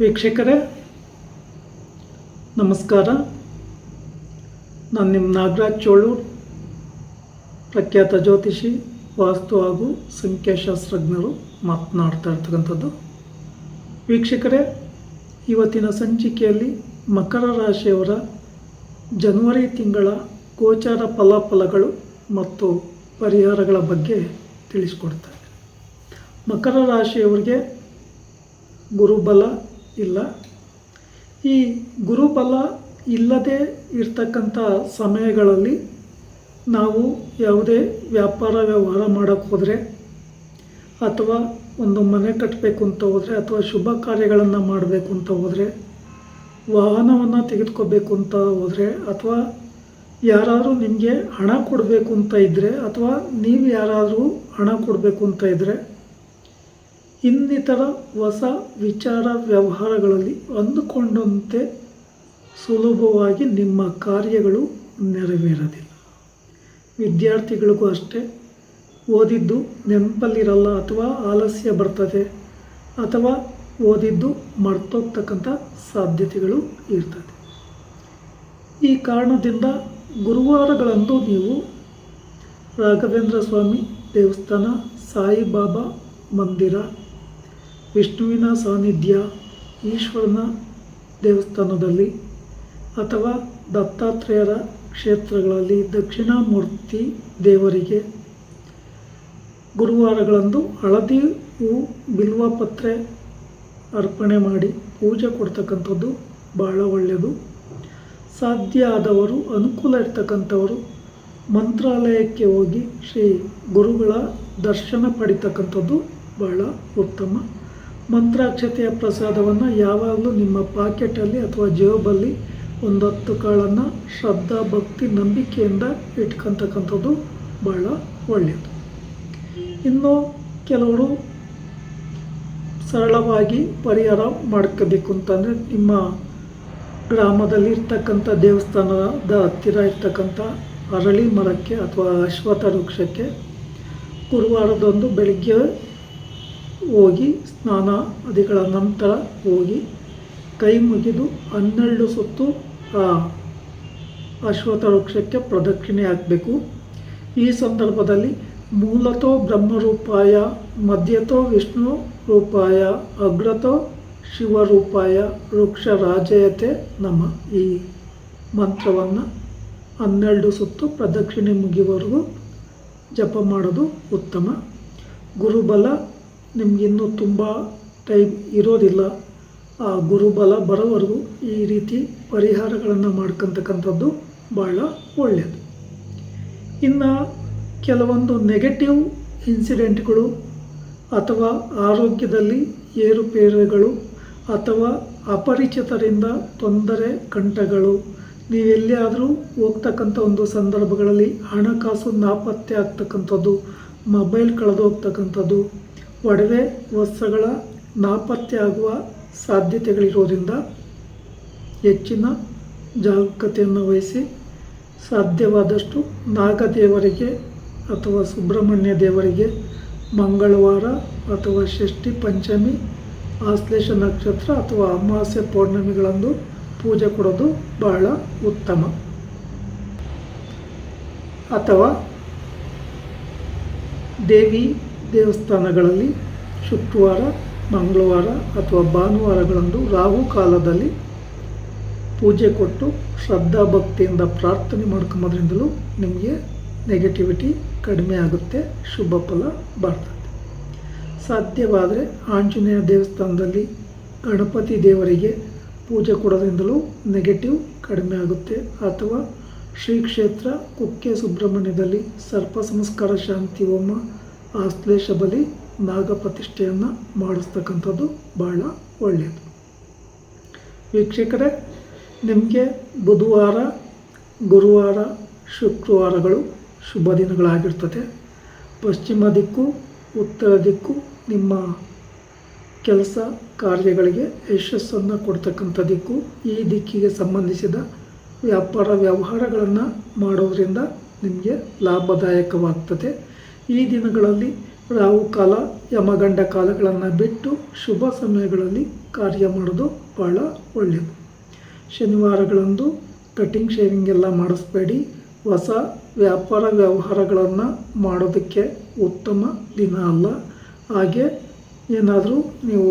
ವೀಕ್ಷಕರೇ ನಮಸ್ಕಾರ. ನಾನು ನಿಮ್ಮ ನಾಗರಾಜ್ ಚೋಳೂರ್, ಪ್ರಖ್ಯಾತ ಜ್ಯೋತಿಷಿ, ವಾಸ್ತು ಹಾಗೂ ಸಂಖ್ಯಾಶಾಸ್ತ್ರಜ್ಞರು ಮಾತನಾಡ್ತಾ ಇರ್ತಕ್ಕಂಥದ್ದು. ವೀಕ್ಷಕರೇ, ಇವತ್ತಿನ ಸಂಚಿಕೆಯಲ್ಲಿ ಮಕರ ರಾಶಿಯವರ ಜನವರಿ ತಿಂಗಳ ಗೋಚಾರ ಫಲಾಫಲಗಳು ಮತ್ತು ಪರಿಹಾರಗಳ ಬಗ್ಗೆ ತಿಳಿಸ್ಕೊಡ್ತಾರೆ. ಮಕರ ರಾಶಿಯವರಿಗೆ ಗುರುಬಲ ಇಲ್ಲ. ಈ ಗುರುಬಲ ಇಲ್ಲದೆ ಇರ್ತಕ್ಕಂಥ ಸಮಯಗಳಲ್ಲಿ ನಾವು ಯಾವುದೇ ವ್ಯಾಪಾರ ವ್ಯವಹಾರ ಮಾಡೋಕ್ಕೆ ಹೋದರೆ, ಅಥವಾ ಒಂದು ಮನೆ ಕಟ್ಟಬೇಕು ಅಂತ ಹೋದರೆ, ಅಥವಾ ಶುಭ ಕಾರ್ಯಗಳನ್ನು ಮಾಡಬೇಕು ಅಂತ ಹೋದರೆ, ವಾಹನವನ್ನು ತೆಗೆದುಕೋಬೇಕು ಅಂತ ಹೋದರೆ, ಅಥವಾ ಯಾರಾದರೂ ನಿಮಗೆ ಹಣ ಕೊಡಬೇಕು ಅಂತ ಇದ್ದರೆ, ಅಥವಾ ನೀವು ಯಾರಾದರೂ ಹಣ ಕೊಡಬೇಕು ಅಂತ ಇದ್ದರೆ, ಇನ್ನಿತರ ಹೊಸ ವಿಚಾರ ವ್ಯವಹಾರಗಳಲ್ಲಿ ಅಂದುಕೊಂಡಂತೆ ಸುಲಭವಾಗಿ ನಿಮ್ಮ ಕಾರ್ಯಗಳು ನೆರವೇರೋದಿಲ್ಲ. ವಿದ್ಯಾರ್ಥಿಗಳಿಗೂ ಅಷ್ಟೇ, ಓದಿದ್ದು ನೆನಪಲ್ಲಿರಲ್ಲ, ಅಥವಾ ಆಲಸ್ಯ ಬರ್ತದೆ, ಅಥವಾ ಓದಿದ್ದು ಮರ್ತೋಗ್ತಕ್ಕಂಥ ಸಾಧ್ಯತೆಗಳು ಇರ್ತದೆ. ಈ ಕಾರಣದಿಂದ ಗುರುವಾರಗಳಂದು ನೀವು ರಾಘವೇಂದ್ರ ಸ್ವಾಮಿ ದೇವಸ್ಥಾನ, ಸಾಯಿಬಾಬಾ ಮಂದಿರ, ವಿಷ್ಣುವಿನ ಸಾನ್ನಿಧ್ಯ, ಈಶ್ವರನ ದೇವಸ್ಥಾನದಲ್ಲಿ ಅಥವಾ ದತ್ತಾತ್ರೇಯರ ಕ್ಷೇತ್ರಗಳಲ್ಲಿ ದಕ್ಷಿಣಾಮೂರ್ತಿ ದೇವರಿಗೆ ಗುರುವಾರಗಳಂದು ಹಳದಿ ಹೂ, ಬಿಲ್ವಪತ್ರೆ ಅರ್ಪಣೆ ಮಾಡಿ ಪೂಜೆ ಕೊಡ್ತಕ್ಕಂಥದ್ದು ಭಾಳ ಒಳ್ಳೆಯದು. ಸಾಧ್ಯ ಆದವರು, ಅನುಕೂಲ ಇರ್ತಕ್ಕಂಥವರು ಮಂತ್ರಾಲಯಕ್ಕೆ ಹೋಗಿ ಶ್ರೀ ಗುರುಗಳ ದರ್ಶನ ಪಡಿತಕ್ಕಂಥದ್ದು ಬಹಳ ಉತ್ತಮ. ಮಂತ್ರಾಕ್ಷತೆಯ ಪ್ರಸಾದವನ್ನು ಯಾವಾಗಲೂ ನಿಮ್ಮ ಪಾಕೆಟಲ್ಲಿ ಅಥವಾ ಜೇಬಲ್ಲಿ 10 ಕಾಳನ್ನು ಶ್ರದ್ಧಾ, ಭಕ್ತಿ, ನಂಬಿಕೆಯಿಂದ ಇಟ್ಕೊತಕ್ಕಂಥದ್ದು ಬಹಳ ಒಳ್ಳೆಯದು. ಇನ್ನು ಕೆಲವರು ಸರಳವಾಗಿ ಪರಿಹಾರ ಮಾಡ್ಕೋಬೇಕು ಅಂತಂದರೆ, ನಿಮ್ಮ ಗ್ರಾಮದಲ್ಲಿ ಇರ್ತಕ್ಕಂಥ ದೇವಸ್ಥಾನದ ಹತ್ತಿರ ಇರ್ತಕ್ಕಂಥ ಅರಳಿ ಮರಕ್ಕೆ ಅಥವಾ ಅಶ್ವತ್ಥ ವೃಕ್ಷಕ್ಕೆ ಗುರುವಾರದಂದು ಬೆಳಗ್ಗೆ ಹೋಗಿ ಸ್ನಾನಾದಿಗಳ ನಂತರ ಹೋಗಿ ಕೈ ಮುಗಿದು 12 ಸುತ್ತು ಆ ಅಶ್ವತ್ಥ ವೃಕ್ಷಕ್ಕೆ ಪ್ರದಕ್ಷಿಣೆ ಹಾಕಬೇಕು. ಈ ಸಂದರ್ಭದಲ್ಲಿ ಮೂಲತೋ ಬ್ರಹ್ಮರೂಪಾಯ, ಮಧ್ಯತೋ ವಿಷ್ಣು ರೂಪಾಯ, ಅಗ್ರತೋ ಶಿವರೂಪಾಯ ವೃಕ್ಷ ರಾಜಯತೆ ನಮ, ಈ ಮಂತ್ರವನ್ನು 12 ಸುತ್ತು ಪ್ರದಕ್ಷಿಣೆ ಮುಗಿಯುವವರೆಗೂ ಜಪ ಮಾಡೋದು ಉತ್ತಮ. ಗುರುಬಲ ನಿಮಗಿನ್ನೂ ತುಂಬ ಟೈಮ್ ಇರೋದಿಲ್ಲ. ಆ ಗುರುಬಲ ಬರೋವರೆಗೂ ಈ ರೀತಿ ಪರಿಹಾರಗಳನ್ನು ಮಾಡ್ಕೊತಕ್ಕಂಥದ್ದು ಭಾಳ ಒಳ್ಳೆಯದು. ಇನ್ನು ಕೆಲವೊಂದು ನೆಗೆಟಿವ್ ಇನ್ಸಿಡೆಂಟ್ಗಳು ಅಥವಾ ಆರೋಗ್ಯದಲ್ಲಿ ಏರುಪೇರುಗಳು ಅಥವಾ ಅಪರಿಚಿತರಿಂದ ತೊಂದರೆ ಕಂಟಗಳು, ನೀವೆಲ್ಲಿಯಾದರೂ ಹೋಗ್ತಕ್ಕಂಥ ಒಂದು ಸಂದರ್ಭಗಳಲ್ಲಿ ಹಣಕಾಸು ನಾಪತ್ತೆ ಆಗ್ತಕ್ಕಂಥದ್ದು, ಮೊಬೈಲ್ ಕಳೆದು ಹೋಗ್ತಕ್ಕಂಥದ್ದು, ಒಡವೆ ವಸ್ತ್ರಗಳ ನಾಪತ್ತೆ ಆಗುವ ಸಾಧ್ಯತೆಗಳಿರೋದ್ರಿಂದ ಹೆಚ್ಚಿನ ಜಾಗರೂಕತೆಯನ್ನು ವಹಿಸಿ ಸಾಧ್ಯವಾದಷ್ಟು ನಾಗದೇವರಿಗೆ ಅಥವಾ ಸುಬ್ರಹ್ಮಣ್ಯ ದೇವರಿಗೆ ಮಂಗಳವಾರ ಅಥವಾ ಷಷ್ಠಿ, ಪಂಚಮಿ, ಆಶ್ಲೇಷ ನಕ್ಷತ್ರ ಅಥವಾ ಅಮಾವಾಸ್ಯೆ, ಪೌರ್ಣಮಿಗಳಂದು ಪೂಜೆ ಕೊಡೋದು ಬಹಳ ಉತ್ತಮ. ಅಥವಾ ದೇವಿ ದೇವಸ್ಥಾನಗಳಲ್ಲಿ ಶುಕ್ರವಾರ, ಮಂಗಳವಾರ ಅಥವಾ ಭಾನುವಾರಗಳಂದು ರಾಹು ಕಾಲದಲ್ಲಿ ಪೂಜೆ ಕೊಟ್ಟು ಶ್ರದ್ಧಾ ಭಕ್ತಿಯಿಂದ ಪ್ರಾರ್ಥನೆ ಮಾಡ್ಕೊಂಬೋದ್ರಿಂದಲೂ ನಿಮಗೆ ನೆಗೆಟಿವಿಟಿ ಕಡಿಮೆ ಆಗುತ್ತೆ, ಶುಭ ಫಲ ಬರ್ತದೆ. ಸಾಧ್ಯವಾದರೆ ಆಂಜನೇಯ ದೇವಸ್ಥಾನದಲ್ಲಿ ಗಣಪತಿ ದೇವರಿಗೆ ಪೂಜೆ ಕೊಡೋದ್ರಿಂದಲೂ ನೆಗೆಟಿವ್ ಕಡಿಮೆ ಆಗುತ್ತೆ. ಅಥವಾ ಶ್ರೀ ಕ್ಷೇತ್ರ ಕುಕ್ಕೆ ಸುಬ್ರಹ್ಮಣ್ಯದಲ್ಲಿ ಸರ್ಪ ಸಂಸ್ಕಾರ ಶಾಂತಿ ಹೋಮ, ಆಶ್ಲೇಷ ಬಲಿ, ನಾಗಪ್ರತಿಷ್ಠೆಯನ್ನು ಮಾಡಿಸ್ತಕ್ಕಂಥದ್ದು ಬಹಳ ಒಳ್ಳೆಯದು. ವೀಕ್ಷಕರೇ, ನಿಮಗೆ ಬುಧವಾರ, ಗುರುವಾರ, ಶುಕ್ರವಾರಗಳು ಶುಭ ದಿನಗಳಾಗಿರ್ತದೆ. ಪಶ್ಚಿಮ ದಿಕ್ಕು, ಉತ್ತರ ದಿಕ್ಕು ನಿಮ್ಮ ಕೆಲಸ ಕಾರ್ಯಗಳಿಗೆ ಯಶಸ್ಸನ್ನು ಕೊಡ್ತಕ್ಕಂಥ ದಿಕ್ಕು. ಈ ದಿಕ್ಕಿಗೆ ಸಂಬಂಧಿಸಿದ ವ್ಯಾಪಾರ ವ್ಯವಹಾರಗಳನ್ನು ಮಾಡೋದರಿಂದ ನಿಮಗೆ ಲಾಭದಾಯಕವಾಗ್ತದೆ. ಈ ದಿನಗಳಲ್ಲಿ ರಾಹುಕಾಲ ಯಮಗಂಡ ಕಾಲಗಳನ್ನು ಬಿಟ್ಟು ಶುಭ ಸಮಯಗಳಲ್ಲಿ ಕಾರ್ಯ ಮಾಡೋದು ಭಾಳ ಒಳ್ಳೆಯದು. ಶನಿವಾರಗಳಂದು ಕಟಿಂಗ್ ಶೇವಿಂಗ್ ಎಲ್ಲ ಮಾಡಿಸ್ಬೇಡಿ. ಹೊಸ ವ್ಯಾಪಾರ ವ್ಯವಹಾರಗಳನ್ನು ಮಾಡೋದಕ್ಕೆ ಉತ್ತಮ ದಿನ ಅಲ್ಲ. ಹಾಗೆ ಏನಾದರೂ ನೀವು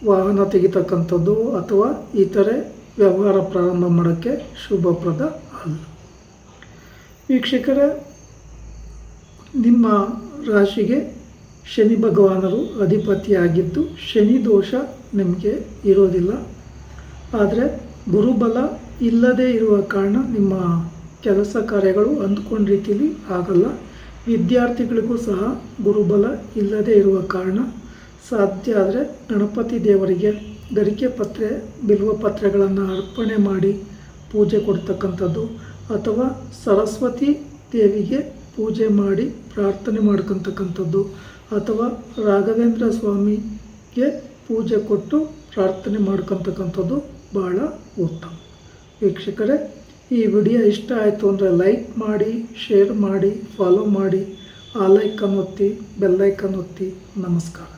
ವಾಹನ ತೆಗಿತಕ್ಕಂಥದ್ದು ಅಥವಾ ಇತರೆ ವ್ಯವಹಾರ ಪ್ರಾರಂಭ ಮಾಡೋಕ್ಕೆ ಶುಭಪ್ರದ ಅಲ್ಲ. ವೀಕ್ಷಕರೇ, ನಿಮ್ಮ ರಾಶಿಗೆ ಶನಿ ಭಗವಾನರು ಅಧಿಪತಿಯಾಗಿದ್ದು ಶನಿ ದೋಷ ನಿಮಗೆ ಇರೋದಿಲ್ಲ. ಆದರೆ ಗುರುಬಲ ಇಲ್ಲದೇ ಇರುವ ಕಾರಣ ನಿಮ್ಮ ಕೆಲಸ ಕಾರ್ಯಗಳು ಅಂದ್ಕೊಂಡ ರೀತಿಯಲ್ಲಿ ಆಗಲ್ಲ. ವಿದ್ಯಾರ್ಥಿಗಳಿಗೂ ಸಹ ಗುರುಬಲ ಇಲ್ಲದೇ ಇರುವ ಕಾರಣ ಸಾಧ್ಯ ಆದರೆ ಗಣಪತಿ ದೇವರಿಗೆ ಗರಿಕೆ ಪತ್ರೆ ಬಿಲ್ವ ಪತ್ರೆಗಳನ್ನು ಅರ್ಪಣೆ ಮಾಡಿ ಪೂಜೆ ಕೊಡ್ತಕ್ಕಂಥದ್ದು ಅಥವಾ ಸರಸ್ವತಿ ದೇವಿಗೆ ಪೂಜೆ ಮಾಡಿ ಪ್ರಾರ್ಥನೆ ಮಾಡ್ಕೊತಕ್ಕಂಥದ್ದು ಅಥವಾ ರಾಘವೇಂದ್ರ ಸ್ವಾಮಿಗೆ ಪೂಜೆ ಕೊಟ್ಟು ಪ್ರಾರ್ಥನೆ ಮಾಡ್ಕೊತಕ್ಕಂಥದ್ದು ಭಾಳ ಉತ್ತಮ. ವೀಕ್ಷಕರೇ, ಈ ವಿಡಿಯೋ ಇಷ್ಟ ಆಯಿತು ಅಂದರೆ ಲೈಕ್ ಮಾಡಿ, ಶೇರ್ ಮಾಡಿ, ಫಾಲೋ ಮಾಡಿ, ಆ ಲೈಕನ್ನು ಒತ್ತಿ, ಬೆಲ್ಲೈಕನ್ ಒತ್ತಿ. ನಮಸ್ಕಾರ.